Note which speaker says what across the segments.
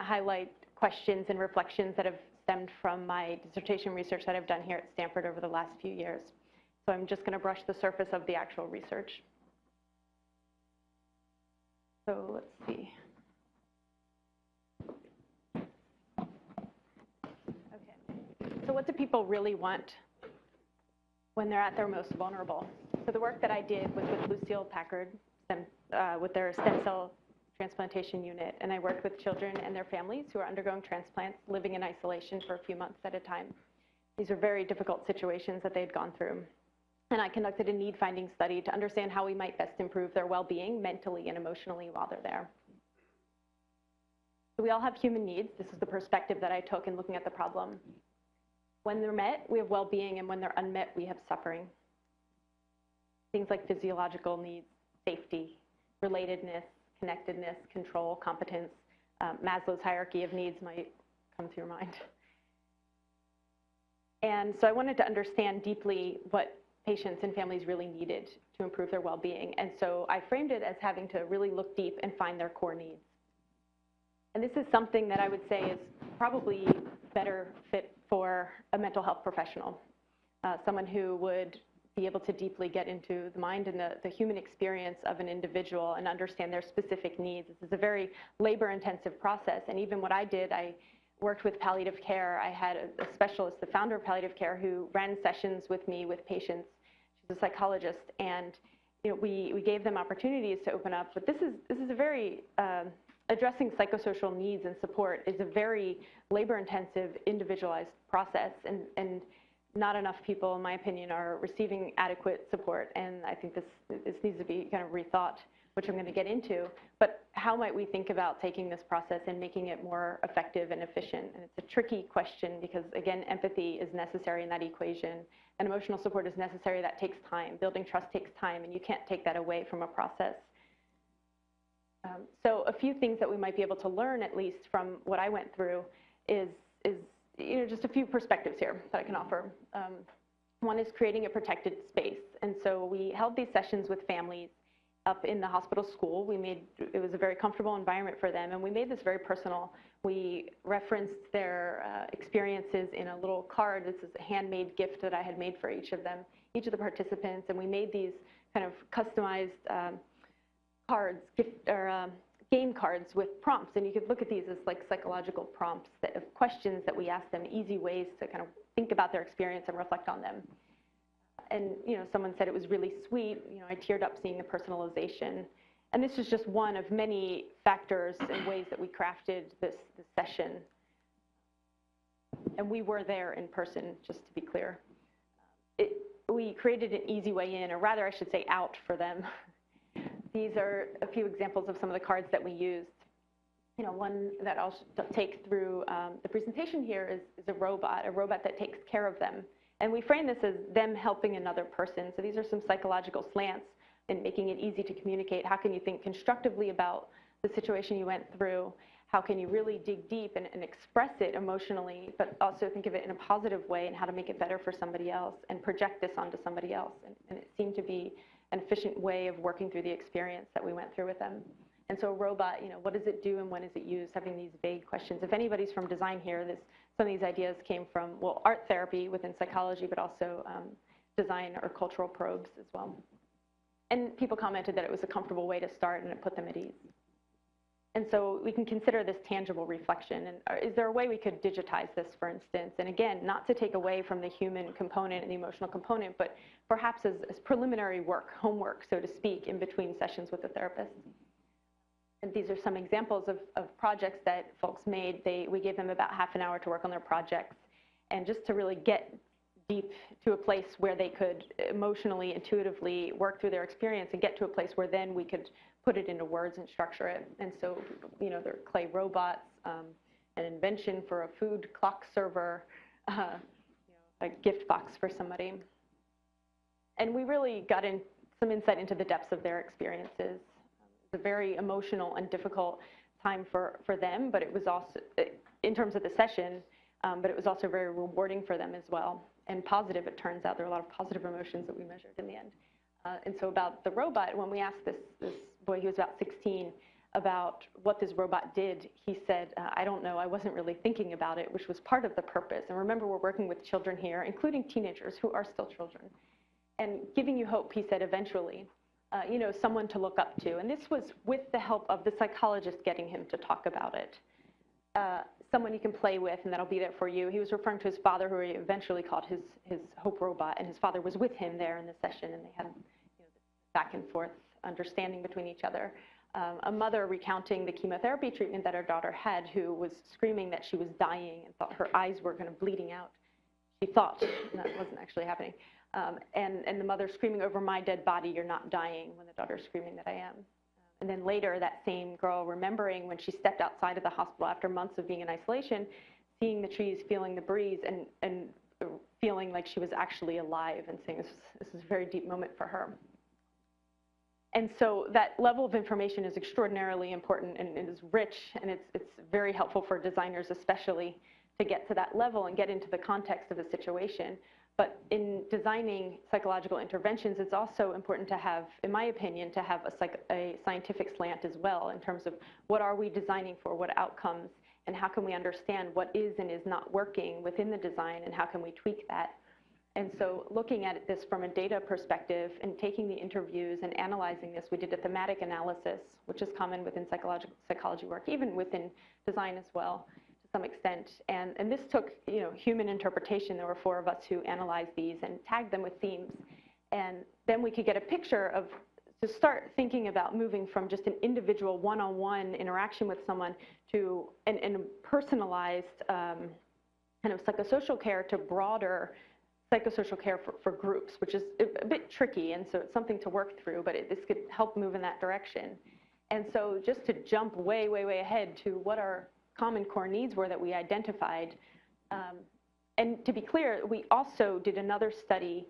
Speaker 1: highlight questions and reflections that have stemmed from my dissertation research that I've done here at Stanford over the last few years. So I'm just going to brush the surface of the actual research. So let's see. Okay. So what do people really want when they're at their most vulnerable? So the work that I did was with Lucille Packard with their stem cell transplantation unit, and I worked with children and their families who are undergoing transplants, living in isolation for a few months at a time. These are very difficult situations that they had gone through. And I conducted a need-finding study to understand how we might best improve their well-being mentally and emotionally while they're there. So we all have human needs. This is the perspective that I took in looking at the problem. When they're met, we have well-being, and when they're unmet, we have suffering. Things like physiological needs, safety, relatedness, connectedness, control, competence. Maslow's hierarchy of needs might come to your mind. And so I wanted to understand deeply what patients and families really needed to improve their well-being. And so I framed it as having to really look deep and find their core needs. And this is something that I would say is probably better fit for a mental health professional, someone who would be able to deeply get into the mind and the human experience of an individual and understand their specific needs. This is a very labor-intensive process. And even what I did, I worked with palliative care. I had a specialist, the founder of palliative care, who ran sessions with me with patients. She's a psychologist, and we gave them opportunities to open up. But this is a very addressing psychosocial needs and support is a very labor-intensive, individualized process, and not enough people, in my opinion, are receiving adequate support. And I think this needs to be kind of rethought, which I'm going to get into. But how might we think about taking this process and making it more effective and efficient? And it's a tricky question because, again, empathy is necessary in that equation, and emotional support is necessary. That takes time. Building trust takes time, and you can't take that away from a process. So a few things that we might be able to learn, at least from what I went through, is just a few perspectives here that I can offer. One is creating a protected space. And so we held these sessions with families up in the hospital school. It was a very comfortable environment for them, and we made this very personal. We referenced their experiences in a little card. This is a handmade gift that I had made for each of them, each of the participants, and we made these kind of customized cards, game cards with prompts, and you could look at these as like psychological prompts of questions that we asked them, easy ways to kind of think about their experience and reflect on them. And someone said it was really sweet. I teared up seeing the personalization. And this is just one of many factors and ways that we crafted this session. And we were there in person, just to be clear. We created an easy way in, or rather I should say out for them. These are a few examples of some of the cards that we used. One that I'll take through the presentation here is a robot that takes care of them. And we frame this as them helping another person. So these are some psychological slants in making it easy to communicate. How can you think constructively about the situation you went through? How can you really dig deep and express it emotionally, but also think of it in a positive way and how to make it better for somebody else and project this onto somebody else? And it seemed to be an efficient way of working through the experience that we went through with them. And so a robot, what does it do and when is it used? Having these vague questions. If anybody's from design here, some of these ideas came from, well, art therapy within psychology, but also design or cultural probes as well. And people commented that it was a comfortable way to start and it put them at ease. And so we can consider this tangible reflection. And is there a way we could digitize this, for instance? And again, not to take away from the human component and the emotional component, but perhaps as preliminary work, homework, so to speak, in between sessions with the therapist. And these are some examples of projects that folks made. We gave them about half an hour to work on their projects, and just to really get deep to a place where they could emotionally, intuitively work through their experience and get to a place where then we could put it into words and structure it. And so, there are clay robots, an invention for a food clock server, a gift box for somebody. And we really got in some insight into the depths of their experiences. It's a very emotional and difficult time for them, but it was also, in terms of the session, but it was also very rewarding for them as well. And positive, it turns out. There are a lot of positive emotions that we measured in the end. And so about the robot, when we asked this boy, he was about 16, about what this robot did, he said, I don't know, I wasn't really thinking about it, which was part of the purpose. And remember, we're working with children here, including teenagers who are still children. And giving you hope, he said, eventually, you know, someone to look up to. And this was with the help of the psychologist getting him to talk about it. Someone you can play with, and that'll be there for you. He was referring to his father, who he eventually called his Hope robot, and his father was with him there in the session, and they had, you know, back and forth understanding between each other. A mother recounting the chemotherapy treatment that her daughter had, who was screaming that she was dying and thought her eyes were kind of bleeding out. She thought, and that wasn't actually happening. And the mother screaming, over my dead body, you're not dying, when the daughter's screaming that I am. And then later, that same girl remembering when she stepped outside of the hospital after months of being in isolation, seeing the trees, feeling the breeze, and feeling like she was actually alive, and saying this is a very deep moment for her. And so that level of information is extraordinarily important, and it is rich, and it's very helpful for designers especially to get to that level and get into the context of a situation. But in designing psychological interventions, it's also important to have, in my opinion, to have a scientific slant as well, in terms of what are we designing for, what outcomes, and how can we understand what is and is not working within the design, and how can we tweak that. And so looking at this from a data perspective and taking the interviews and analyzing this, we did a thematic analysis, which is common within psychology work, even within design as well, to some extent. And this took, you know, human interpretation. There were 4 of us who analyzed these and tagged them with themes. And then we could get a picture of, to start thinking about moving from just an individual one-on-one interaction with someone to a personalized kind of psychosocial care to broader psychosocial care for groups, which is a bit tricky, and so it's something to work through, but this could help move in that direction. And so just to jump way, way, way ahead to what our common core needs were that we identified, and to be clear, we also did another study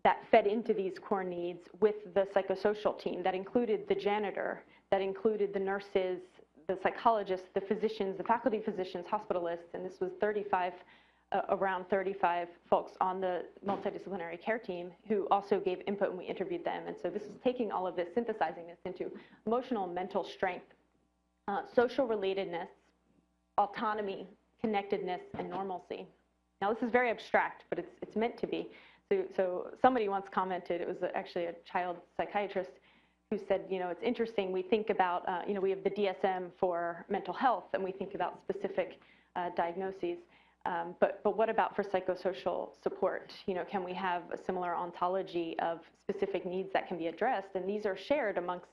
Speaker 1: that fed into these core needs with the psychosocial team that included the janitor, that included the nurses, the psychologists, the physicians, the faculty physicians, hospitalists, and this was around 35 folks on the multidisciplinary care team who also gave input when we interviewed them. And so this is taking all of this, synthesizing this into emotional and mental strength, social relatedness, autonomy, connectedness, and normalcy. Now this is very abstract, but it's meant to be. So somebody once commented, it was actually a child psychiatrist, who said, you know, it's interesting, we think about, you know, we have the DSM for mental health, and we think about specific diagnoses. But what about for psychosocial support? You know, can we have a similar ontology of specific needs that can be addressed? And these are shared amongst,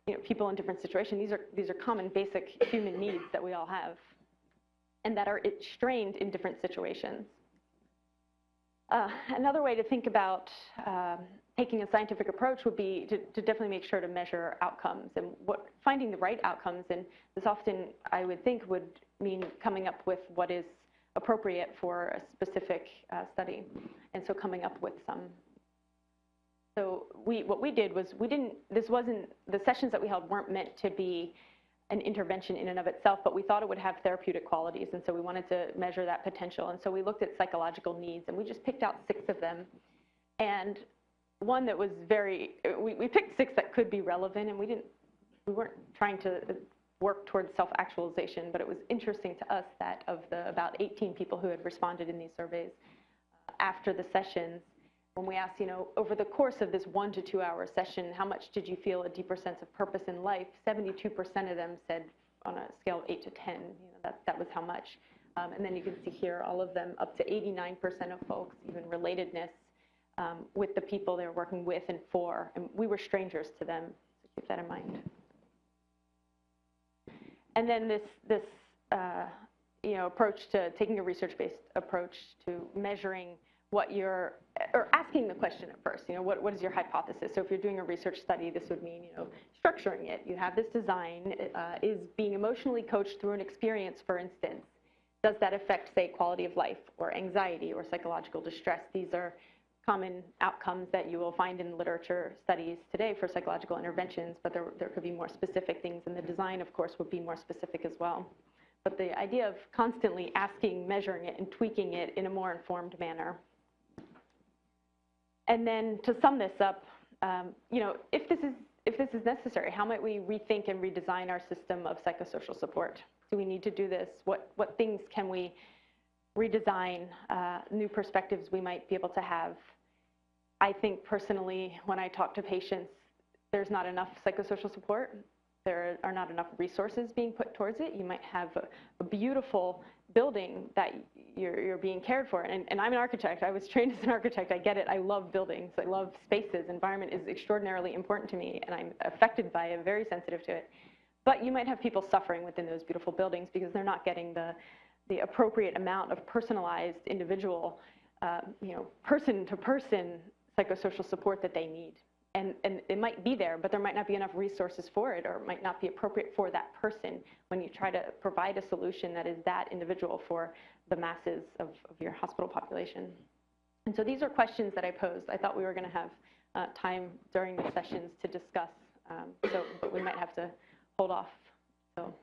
Speaker 1: you know, people in different situations. These are common basic human needs that we all have, and that are strained in different situations. Another way to think about taking a scientific approach would be to definitely make sure to measure outcomes, and finding the right outcomes. And this often, I would think, would mean coming up with what is appropriate for a specific study, and so coming up with some. So what we did was the sessions that we held weren't meant to be an intervention in and of itself, but we thought it would have therapeutic qualities, and so we wanted to measure that potential. And so we looked at psychological needs, and we just picked out 6 of them. And one that was we picked 6 that could be relevant, and we weren't trying to work towards self-actualization, but it was interesting to us that of the about 18 people who had responded in these surveys after the sessions, when we asked, you know, over the course of this 1 to 2 hour session, how much did you feel a deeper sense of purpose in life? 72% of them said, on a scale of 8 to 10, you know, that was how much. And then you can see here all of them, up to 89% of folks, even relatedness with the people they were working with and for, and we were strangers to them, so keep that in mind. And then this you know, approach to taking a research-based approach to measuring what or asking the question at first, you know, what is your hypothesis? So if you're doing a research study, this would mean, you know, structuring it. You have this design, is being emotionally coached through an experience, for instance. Does that affect, say, quality of life or anxiety or psychological distress? These are common outcomes that you will find in literature studies today for psychological interventions, but there could be more specific things, and the design, of course, would be more specific as well. But the idea of constantly asking, measuring it, and tweaking it in a more informed manner. And then to sum this up, you know, if this is if this is necessary, how might we rethink and redesign our system of psychosocial support? Do we need to do this? What things can we redesign, new perspectives we might be able to have? I think personally, when I talk to patients, there's not enough psychosocial support. There are not enough resources being put towards it. You might have a beautiful building that you're being cared for. And I'm an architect. I was trained as an architect. I get it. I love buildings. I love spaces. Environment is extraordinarily important to me, and I'm affected by it, very sensitive to it. But you might have people suffering within those beautiful buildings because they're not getting the appropriate amount of personalized, individual, person-to-person psychosocial support that they need. And it might be there, but there might not be enough resources for it, or it might not be appropriate for that person when you try to provide a solution that is that individual for the masses of your hospital population. And so these are questions that I posed. I thought we were going to have time during the sessions to discuss, but we might have to hold off. So.